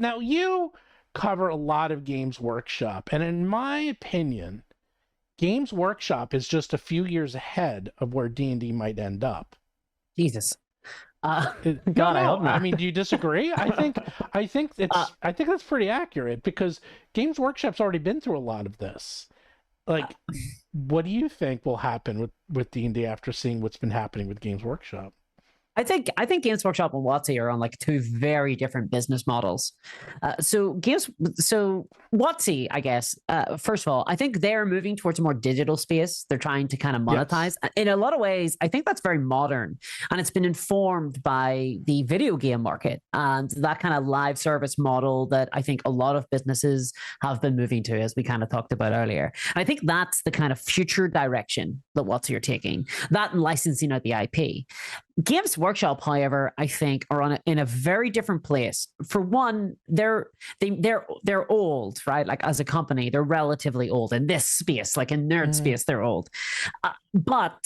Now you cover a lot of Games Workshop, and in my opinion, Games Workshop is just a few years ahead of where D&D might end up. Jesus. God, I hope not. I mean, do you disagree? I think that's pretty accurate, because Games Workshop's already been through a lot of this. Like, what do you think will happen with D&D after seeing what's been happening with Games Workshop? I think Games Workshop and WotC are on like two very different business models. So WotC, I guess, first of all, I think they're moving towards a more digital space. They're trying to kind of monetize. Yes. In a lot of ways, I think that's very modern, and it's been informed by the video game market and that kind of live service model that I think a lot of businesses have been moving to, as we kind of talked about earlier. And I think that's the kind of future direction that WotC are taking, that and licensing out the IP. Games Workshop, however, I think are in a very different place. For one, they're old, right? Like, as a company, they're relatively old in this space, like in nerd space, they're old. But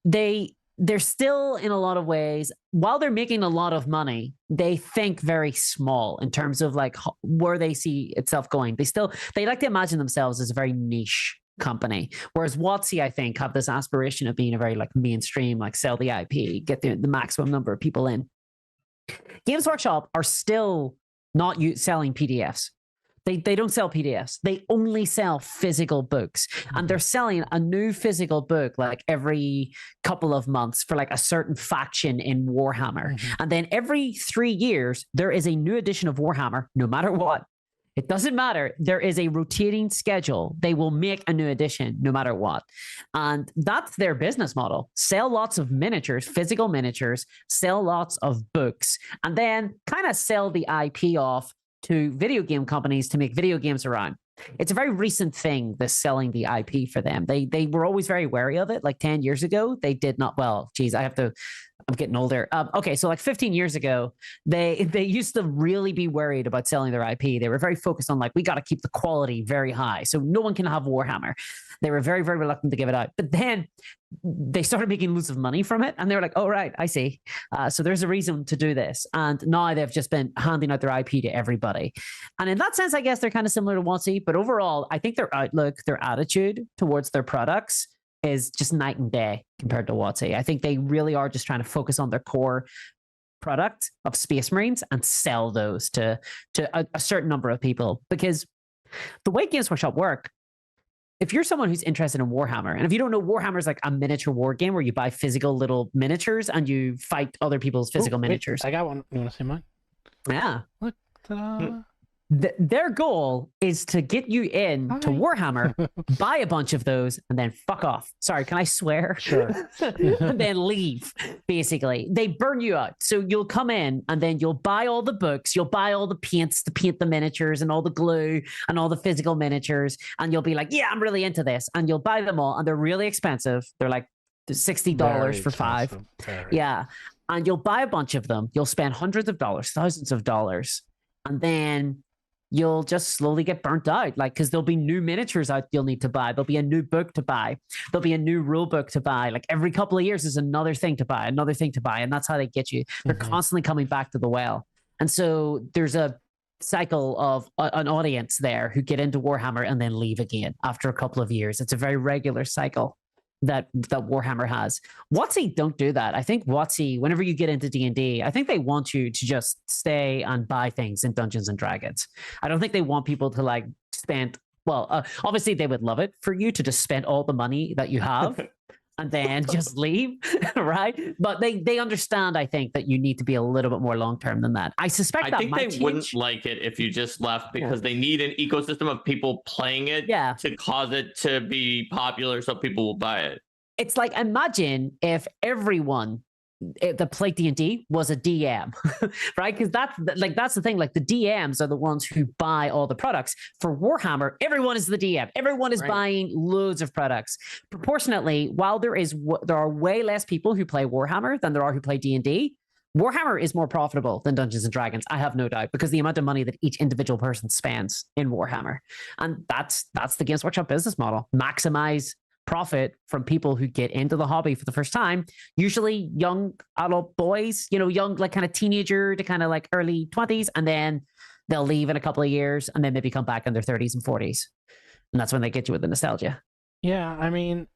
they're still, in a lot of ways, while they're making a lot of money, they think very small in terms of like where they see itself going. They like to imagine themselves as a very niche company, whereas WotC, I think, have this aspiration of being a very like mainstream, like sell the IP, get the maximum number of people in. Games Workshop are still not selling PDFs. They don't sell PDFs. They only sell physical books, and they're selling a new physical book like every couple of months for like a certain faction in Warhammer. And then every 3 years there is a new edition of Warhammer, no matter what. It doesn't matter. There is a rotating schedule. They will make a new edition no matter what. And that's their business model. Sell lots of miniatures, physical miniatures, sell lots of books, and then kind of sell the IP off to video game companies to make video games around. It's a very recent thing, this selling the IP for them. They were always very wary of it. Like 10 years ago, they did not. Well, geez, I'm getting older. Okay, so like 15 years ago, they used to really be worried about selling their IP. They were very focused on like, we got to keep the quality very high, so no one can have Warhammer. They were very, very reluctant to give it out. But then they started making loads of money from it, and they were like, oh, right, I see. So there's a reason to do this. And now they've just been handing out their IP to everybody. And in that sense, I guess they're kind of similar to WotC, but overall, I think their outlook, their attitude towards their products is just night and day compared to WotC. I think they really are just trying to focus on their core product of Space Marines and sell those to a certain number of people. Because the way Games Workshop work, if you're someone who's interested in Warhammer, and if you don't know, Warhammer is like a miniature war game where you buy physical little miniatures and you fight other people's physical miniatures. I got one. You want to see mine? Yeah. Look, ta-da. Their goal is to get you in to Warhammer, buy a bunch of those, and then fuck off. Sorry, can I swear? Sure. And then leave, basically. They burn you out. So you'll come in, and then you'll buy all the books, you'll buy all the paints to paint the miniatures, and all the glue, and all the physical miniatures, and you'll be like, yeah, I'm really into this. And you'll buy them all, and they're really expensive. They're like $60 for 5. Yeah. And you'll buy a bunch of them. You'll spend hundreds of dollars, thousands of dollars, and then you'll just slowly get burnt out, like, because there'll be new miniatures out you'll need to buy. There'll be a new book to buy. There'll be a new rule book to buy. Like every couple of years, there's another thing to buy, another thing to buy. And that's how they get you. They're constantly coming back to the well. And so there's a cycle of an audience there who get into Warhammer and then leave again after a couple of years. It's a very regular cycle that Warhammer has. WotC don't do that. I think WotC, whenever you get into D&D, I think they want you to just stay and buy things in Dungeons and Dragons. I don't think they want people to like spend, obviously they would love it for you to just spend all the money that you have and then just leave, right? But they understand, I think, that you need to be a little bit more long-term than that. I suspect that might change. Wouldn't like it if you just left, because they need an ecosystem of people playing it to cause it to be popular so people will buy it. It's like, imagine if everyone that played D&D was a DM, right? Because that's the thing. Like the DMs are the ones who buy all the products. For Warhammer, everyone is the DM. Everyone is buying loads of products. Proportionately, while there are way less people who play Warhammer than there are who play D&D, Warhammer is more profitable than Dungeons and Dragons, I have no doubt, because the amount of money that each individual person spends in Warhammer. And that's the Games Workshop business model. Maximize profit from people who get into the hobby for the first time, usually young adult boys, young, like kind of teenager to kind of like early 20s, and then they'll leave in a couple of years and then maybe come back in their 30s and 40s. And that's when they get you with the nostalgia. Yeah, I mean,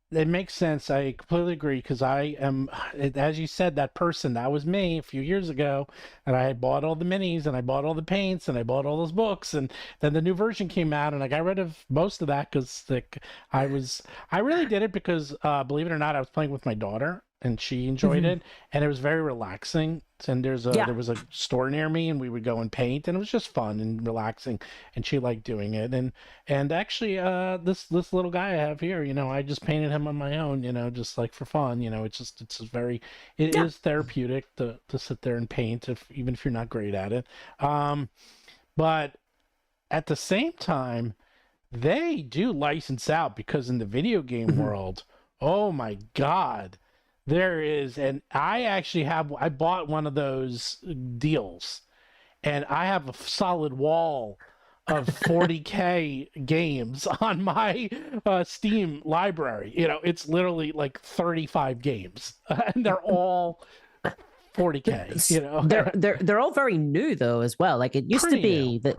it makes sense. I completely agree because I am, as you said, that person. That was me a few years ago, and I had bought all the minis, and I bought all the paints, and I bought all those books, and then the new version came out, and I got rid of most of that because I really did it because, believe it or not, I was playing with my daughter, and she enjoyed it, and it was very relaxing. And there was a store near me, and we would go and paint, and it was just fun and relaxing, and she liked doing it. And actually, this little guy I have here, I just painted him on my own, just like for fun. It is therapeutic to sit there and paint, even if you're not great at it. But at the same time, they do license out because in the video game world, oh my God. There is, and I bought one of those deals, and I have a solid wall of 40K games on my Steam library. It's literally like 35 games, and they're all 40K. They're all very new though as well. Like it used to be that,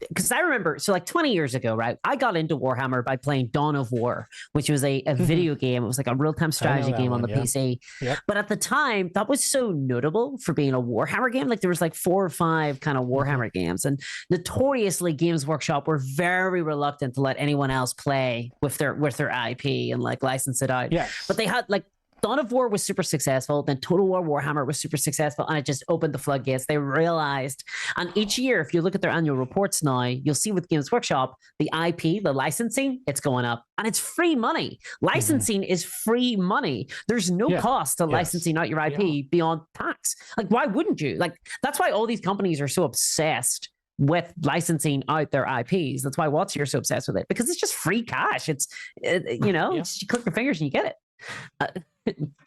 because I remember, so like 20 years ago, right? I got into Warhammer by playing Dawn of War, which was a video game. It was like a real-time strategy game on the PC. Yep. But at the time, that was so notable for being a Warhammer game. Like there was like 4 or 5 kind of Warhammer games, and notoriously Games Workshop were very reluctant to let anyone else play with their IP and like license it out. Yes. But they had like Dawn of War was super successful. Then Total War Warhammer was super successful, and it just opened the floodgates. They realized, and each year, if you look at their annual reports now, you'll see with Games Workshop, the IP, the licensing, it's going up, and it's free money. Licensing is free money. There's no cost to licensing out your IP beyond tax. Like, why wouldn't you? Like, that's why all these companies are so obsessed with licensing out their IPs. That's why WotC are so obsessed with it, because it's just free cash. It's, you click your fingers and you get it.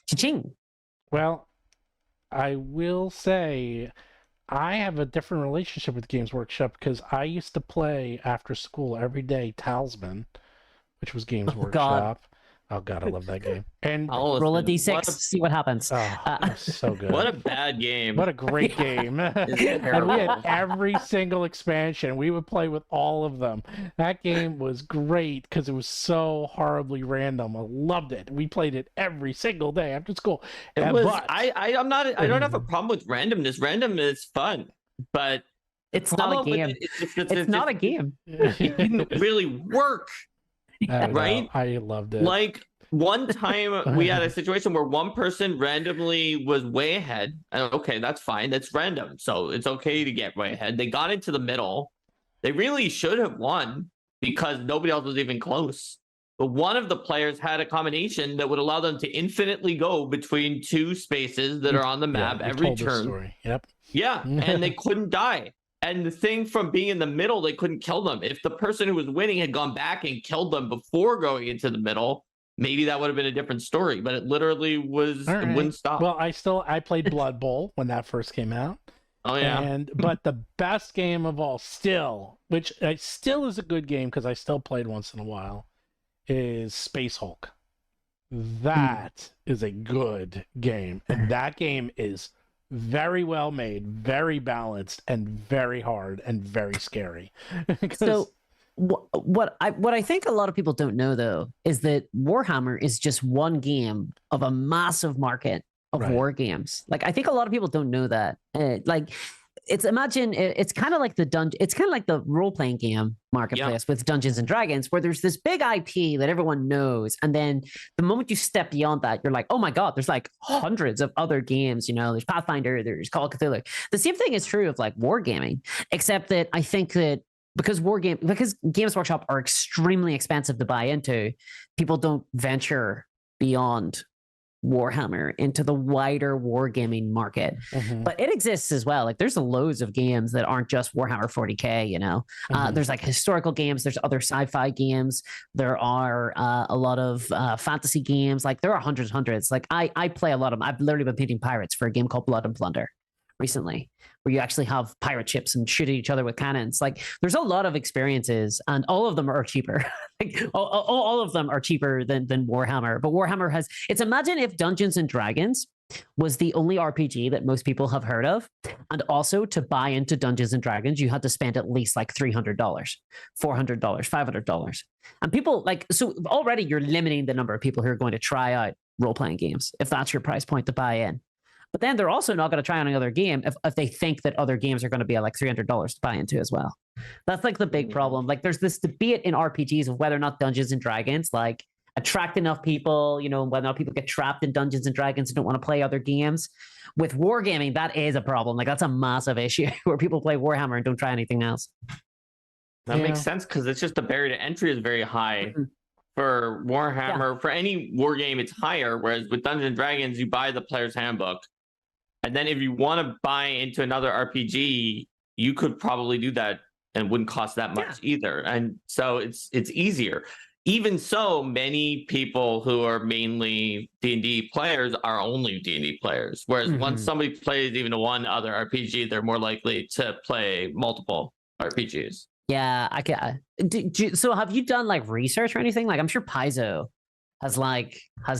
Cha-ching. Well, I will say I have a different relationship with Games Workshop because I used to play after school every day Talisman, which was Games Workshop. Oh God, I love that game. And roll a d6, see what happens. Oh, so good. What a bad game. What a great game. And we had every single expansion. We would play with all of them. That game was great because it was so horribly random. I loved it. We played it every single day after school. I don't have a problem with randomness. Randomness is fun, but it's not a game. It's not a game. It didn't really work. Right? I loved it. Like one time we had a situation where one person randomly was way ahead. And okay, that's fine. That's random. So it's okay to get way ahead. They got into the middle. They really should have won because nobody else was even close. But one of the players had a combination that would allow them to infinitely go between 2 spaces that are on the map every turn. Yep. Yeah, and they couldn't die. And the thing from being in the middle, they couldn't kill them. If the person who was winning had gone back and killed them before going into the middle, maybe that would have been a different story. But it literally was, it wouldn't stop. Well, I played Blood Bowl when that first came out. Oh, yeah. But the best game of all still, which still is a good game because I still played once in a while, is Space Hulk. That is a good game. And that game is very well made, very balanced, and very hard and very scary. So what I think a lot of people don't know though is that Warhammer is just one game of a massive market of war games. Like I think a lot of people don't know that. It's kind of like the role-playing game marketplace with Dungeons and Dragons, where there's this big IP that everyone knows, and then the moment you step beyond that, you're like, oh my God, there's like hundreds of other games. There's Pathfinder, there's Call of Cthulhu. The same thing is true of like wargaming, except that I think that because Games Workshop are extremely expensive to buy into, people don't venture beyond Warhammer into the wider wargaming market. But it exists as well. Like there's loads of games that aren't just Warhammer 40K, there's like historical games, there's other sci-fi games, there are a lot of fantasy games. Like there are hundreds. Like I play a lot of them. I've literally been painting pirates for a game called Blood and Plunder recently, where you actually have pirate ships and shoot at each other with cannons. Like there's a lot of experiences, and all of them are cheaper. Like all of them are cheaper than Warhammer. But Warhammer imagine if Dungeons and Dragons was the only RPG that most people have heard of. And also, to buy into Dungeons and Dragons, you had to spend at least like $300, $400, $500. And people like, so already you're limiting the number of people who are going to try out role-playing games if that's your price point to buy in. But then they're also not going to try on another game if they think that other games are going to be at like $300 to buy into as well. That's like the big problem. Like there's this debate in RPGs of whether or not Dungeons and Dragons like attract enough people, you know, whether or not people get trapped in Dungeons and Dragons and don't want to play other games. With wargaming, that is a problem. Like that's a massive issue where people play Warhammer and don't try anything else. That makes sense because it's just the barrier to entry is very high. For Warhammer, for any war game, it's higher. Whereas with Dungeons and Dragons, you buy the player's handbook. And then if you want to buy into another RPG, you could probably do that and wouldn't cost that much either. And so it's easier. Even so, many people who are mainly D&D players are only D&D players. Whereas once somebody plays even one other RPG, they're more likely to play multiple RPGs. Yeah, I can. So have you done like research or anything? Like I'm sure Paizo has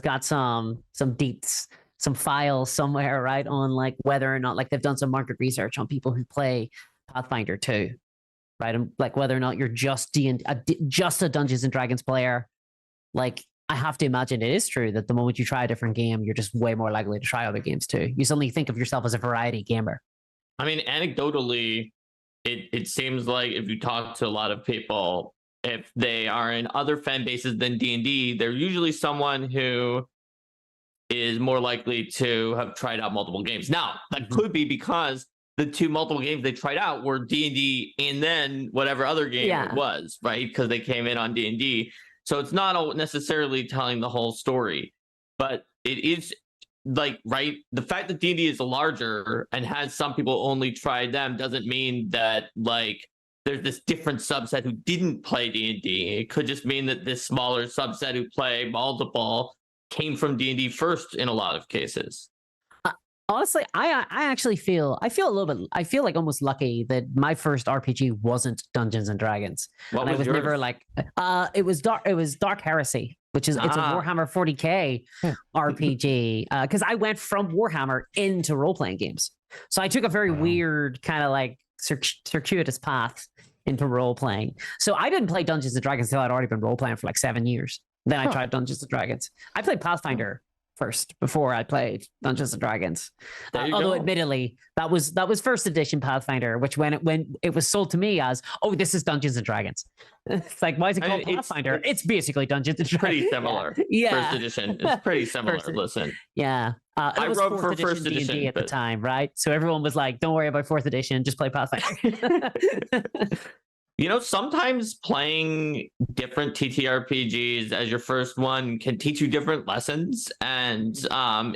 got some deets, some files somewhere, right, on like whether or not like they've done some market research on people who play Pathfinder 2, right? And like whether or not you're just just a Dungeons and Dragons player. Like I have to imagine it is true that the moment you try a different game, you're just way more likely to try other games too. You suddenly think of yourself as a variety gamer. I mean, anecdotally, it seems like if you talk to a lot of people, if they are in other fan bases than D&D, they're usually someone who is more likely to have tried out multiple games. Now, that could be because the two multiple games they tried out were D&D and then whatever other game it was, right? Because they came in on D&D. So it's not necessarily telling the whole story, but it is like, right, the fact that D&D is larger and has some people only tried them doesn't mean that like there's this different subset who didn't play D&D. It could just mean that this smaller subset who play multiple came from D&D first in a lot of cases. Honestly, I actually feel a little bit. I feel like almost lucky that my first RPG wasn't Dungeons and Dragons. What and was I was yours? never like it was Dark Heresy, which is it's a Warhammer 40K RPG. Because I went from Warhammer into role playing games, so I took a very weird kind of like circuitous path into role playing. So I didn't play Dungeons and Dragons until I'd already been role playing for like 7 years. Then I tried Dungeons and Dragons. I played Pathfinder first before I played Dungeons and Dragons. Although admittedly, that was first edition Pathfinder, which when it was sold to me as, oh, this is Dungeons and Dragons. It's like, why is it called Pathfinder? It's basically Dungeons and Dragons. Pretty similar. Yeah. First edition. It's pretty similar. Listen. Yeah. I wrote for first edition D&D at the time, right? So everyone was like, don't worry about fourth edition, just play Pathfinder. You know, sometimes playing different TTRPGs as your first one can teach you different lessons and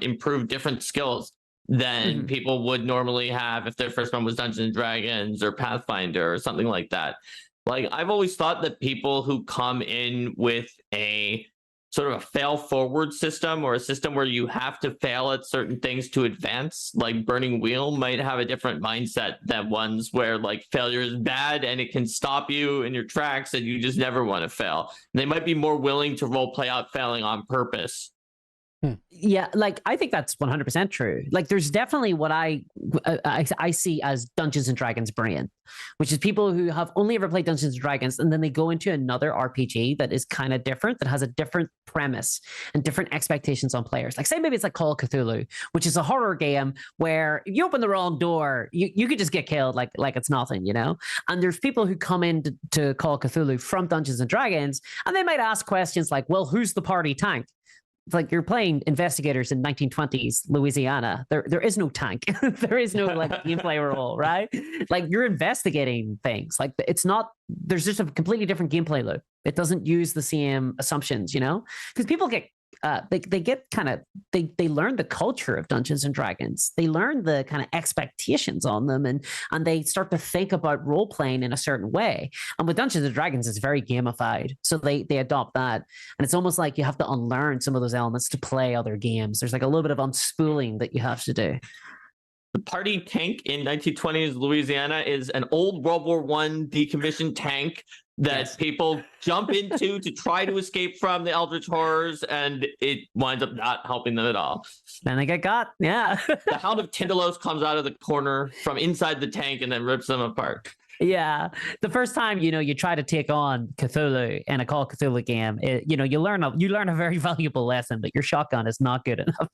improve different skills than people would normally have if their first one was Dungeons and Dragons or Pathfinder or something like that. Like, I've always thought that people who come in with a sort of a fail forward system or a system where you have to fail at certain things to advance, like Burning Wheel might have a different mindset than ones where like failure is bad and it can stop you in your tracks and you just never want to fail. They might be more willing to role play out failing on purpose. Yeah, like I think that's 100% true. Like there's definitely what I see as Dungeons and Dragons brain, which is people who have only ever played Dungeons and Dragons and then they go into another RPG that is kind of different, that has a different premise and different expectations on players. Like say maybe it's like Call of Cthulhu, which is a horror game where if you open the wrong door, you could just get killed like it's nothing, you know? And there's people who come in to Call of Cthulhu from Dungeons and Dragons and they might ask questions like, well, who's the party tank? Like you're playing investigators in 1920s Louisiana. There is no tank. There is no like gameplay role, right? Like you're investigating things. Like it's not. There's just a completely different gameplay loop. It doesn't use the same assumptions, you know, because people get they get kind of they learn the culture of Dungeons and Dragons. They learn the kind of expectations on them, and they start to think about role playing in a certain way. And with Dungeons and Dragons, it's very gamified, so they adopt that, and it's almost like you have to unlearn some of those elements to play other games. There's like a little bit of unspooling that you have to do. The party tank in 1920s Louisiana is an old World War I decommissioned tank that people jump into to try to escape from the eldritch horrors, and it winds up not helping them at all. And they get got. Yeah. The Hound of Tindalos comes out of the corner from inside the tank and then rips them apart. Yeah, the first time you try to take on Cthulhu in a Call of Cthulhu game, you learn a very valuable lesson that your shotgun is not good enough.